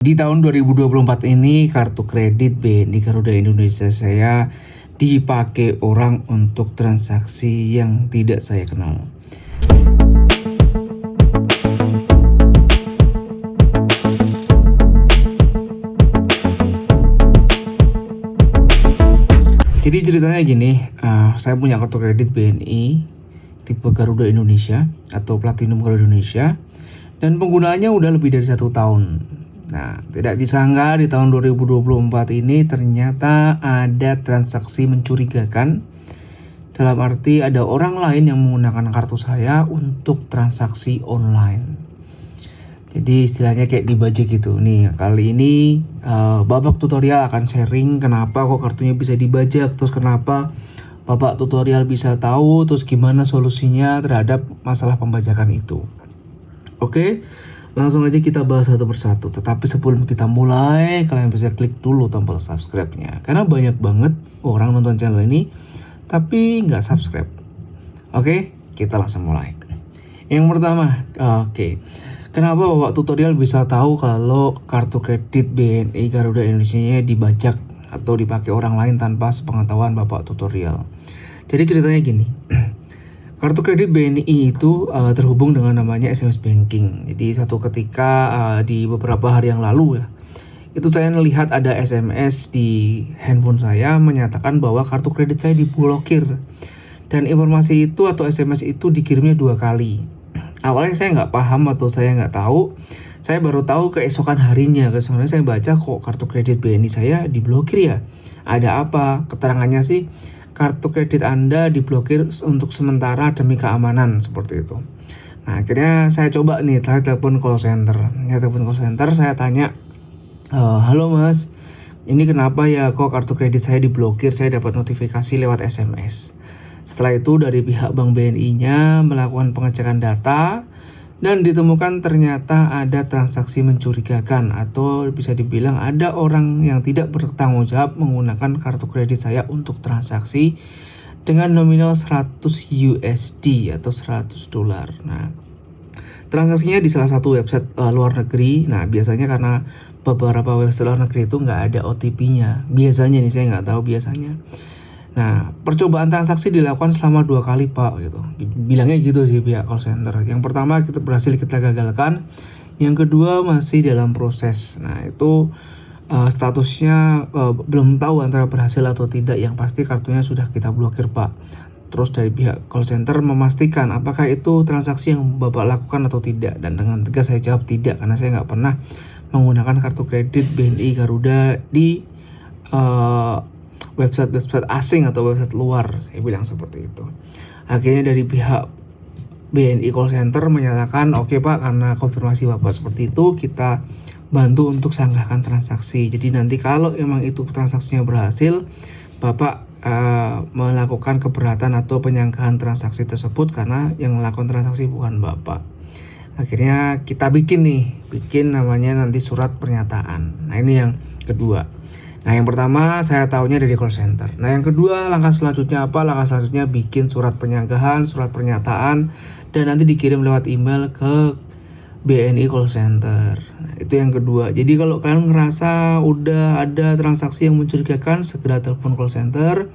Di tahun 2024 ini kartu kredit BNI Garuda Indonesia saya dipakai orang untuk transaksi yang tidak saya kenal. Jadi ceritanya gini, saya punya kartu kredit BNI tipe Garuda Indonesia atau Platinum Garuda Indonesia dan penggunaannya udah lebih dari 1 tahun. Nah, tidak disangka di tahun 2024 ini ternyata ada transaksi mencurigakan. Dalam arti ada orang lain yang menggunakan kartu saya untuk transaksi online. Jadi istilahnya kayak dibajak gitu. Nih, kali ini babak tutorial akan sharing kenapa kok kartunya bisa dibajak, terus kenapa babak tutorial bisa tahu, terus gimana solusinya terhadap masalah pembajakan itu. Oke, langsung aja kita bahas satu persatu. Tetapi sebelum kita mulai, kalian bisa klik dulu tombol subscribe-nya. Karena banyak banget orang nonton channel ini, tapi nggak subscribe. Oke, kita langsung mulai. Yang pertama, kenapa Bapak tutorial bisa tahu kalau kartu kredit BNI Garuda Indonesia dibajak atau dipakai orang lain tanpa sepengetahuan Bapak tutorial? Jadi ceritanya gini. Kartu kredit BNI itu terhubung dengan namanya SMS banking. Jadi satu ketika di beberapa hari yang lalu ya, itu saya melihat ada SMS di handphone saya menyatakan bahwa kartu kredit saya diblokir. Dan informasi itu atau SMS itu dikirimnya 2 kali. Awalnya saya nggak paham atau saya nggak tahu. Saya baru tahu keesokan harinya. Keesokan harinya saya baca kok kartu kredit BNI saya diblokir ya. Ada apa? Keterangannya sih, kartu kredit Anda diblokir untuk sementara demi keamanan, seperti itu. Nah, akhirnya saya coba nih, saya telepon call center. Saya tanya, halo mas, ini kenapa ya kok kartu kredit saya diblokir? Saya dapat notifikasi lewat SMS. Setelah itu dari pihak Bank BNI-nya melakukan pengecekan data dan ditemukan ternyata ada transaksi mencurigakan atau bisa dibilang ada orang yang tidak bertanggung jawab menggunakan kartu kredit saya untuk transaksi dengan nominal 100 USD atau $100. Nah, transaksinya di salah satu website luar negeri. Nah, biasanya karena beberapa website luar negeri itu nggak ada OTP-nya. Biasanya nih, saya nggak tahu biasanya. Nah, percobaan transaksi dilakukan selama 2 kali pak gitu. Bilangnya gitu sih pihak call center. Yang pertama kita gagalkan, yang kedua masih dalam proses. Nah itu statusnya belum tahu antara berhasil atau tidak. Yang pasti kartunya sudah kita blokir pak. Terus dari pihak call center memastikan apakah itu transaksi yang bapak lakukan atau tidak. Dan dengan tegas saya jawab tidak, karena saya nggak pernah menggunakan kartu kredit BNI Garuda di website asing atau website luar. Saya bilang seperti itu. Akhirnya dari pihak BNI call center menyatakan oke pak, karena konfirmasi bapak seperti itu, kita bantu untuk sanggahkan transaksi. Jadi nanti kalau emang itu transaksinya berhasil, bapak melakukan keberatan atau penyanggahan transaksi tersebut karena yang melakukan transaksi bukan bapak. Akhirnya kita bikin namanya nanti surat pernyataan. Nah ini yang kedua. Nah yang pertama saya tahunya dari call center. Nah yang kedua, langkah selanjutnya apa? Langkah selanjutnya bikin surat penyanggahan, surat pernyataan, dan nanti dikirim lewat email ke BNI call center. Nah, itu yang kedua. Jadi kalau kalian ngerasa udah ada transaksi yang mencurigakan, segera telepon call center.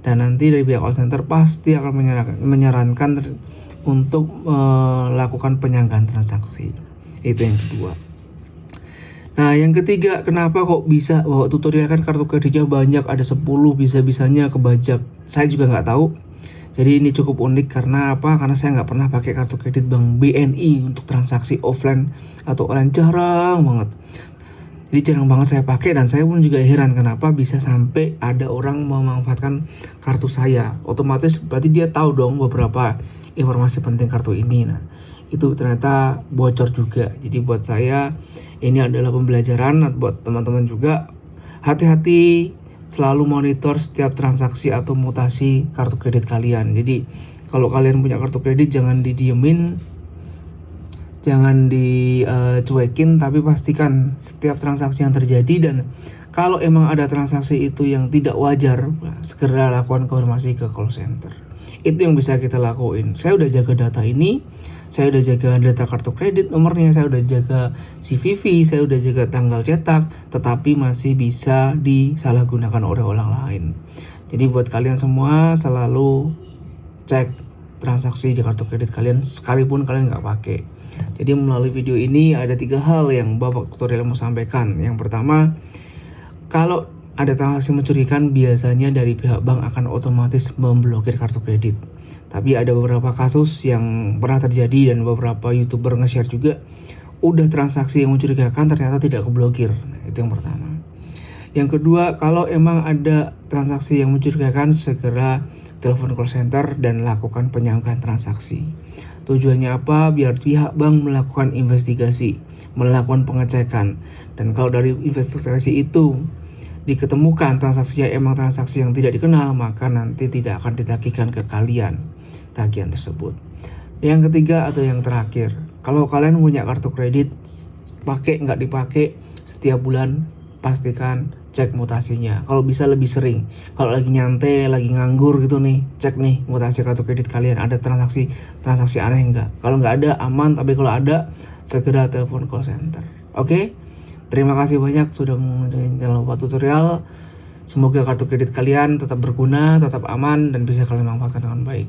Dan nanti dari pihak call center pasti akan menyarankan untuk melakukan penyanggahan transaksi. Itu yang kedua. Nah yang ketiga, kenapa kok bisa bahwa tutorial kan kartu kreditnya banyak, ada 10, bisa-bisanya kebajak. Saya juga nggak tahu. Jadi ini cukup unik karena apa? Karena saya nggak pernah pakai kartu kredit Bank BNI untuk transaksi offline atau online, jarang banget. Jadi jarang banget saya pakai, dan saya pun juga heran kenapa bisa sampai ada orang memanfaatkan kartu saya. Otomatis berarti dia tahu dong beberapa informasi penting kartu ini. Nah itu ternyata bocor juga. Jadi buat saya ini adalah pembelajaran buat teman-teman juga. Hati-hati selalu monitor setiap transaksi atau mutasi kartu kredit kalian. Jadi kalau kalian punya kartu kredit jangan didiemin, Jangan dicuekin, tapi pastikan setiap transaksi yang terjadi, dan kalau emang ada transaksi itu yang tidak wajar, segera lakukan konfirmasi ke call center. Itu yang bisa kita lakuin. Saya udah jaga data ini, saya udah jaga data kartu kredit nomornya, saya udah jaga CVV, saya udah jaga tanggal cetak, tetapi masih bisa disalahgunakan oleh orang lain. Jadi buat kalian semua, selalu cek transaksi di kartu kredit kalian sekalipun kalian nggak pakai. Jadi melalui video ini ada 3 hal yang Bapak tutorial mau sampaikan. Yang pertama, kalau ada transaksi mencurigakan, biasanya dari pihak bank akan otomatis memblokir kartu kredit. Tapi ada beberapa kasus yang pernah terjadi dan beberapa YouTuber nge-share juga, udah transaksi yang mencurigakan ternyata tidak keblokir. Nah, itu yang pertama. Yang kedua, kalau emang ada transaksi yang mencurigakan, segera telepon call center dan lakukan penyangkaan transaksi. Tujuannya apa? Biar pihak bank melakukan investigasi, melakukan pengecekan. Dan kalau dari investigasi itu diketemukan transaksinya emang transaksi yang tidak dikenal, maka nanti tidak akan ditagihkan ke kalian tagihan tersebut. Yang ketiga atau yang terakhir, kalau kalian punya kartu kredit, pakai nggak dipakai, setiap bulan pastikan cek mutasinya. Kalau bisa lebih sering. Kalau lagi nyantai, lagi nganggur gitu nih, cek nih mutasi kartu kredit kalian, ada transaksi aneh nggak. Kalau nggak ada, aman. Tapi kalau ada, segera telepon call center. Oke? Terima kasih banyak sudah menonton channel Bapak Tutorial. Semoga kartu kredit kalian tetap berguna, tetap aman, dan bisa kalian manfaatkan dengan baik.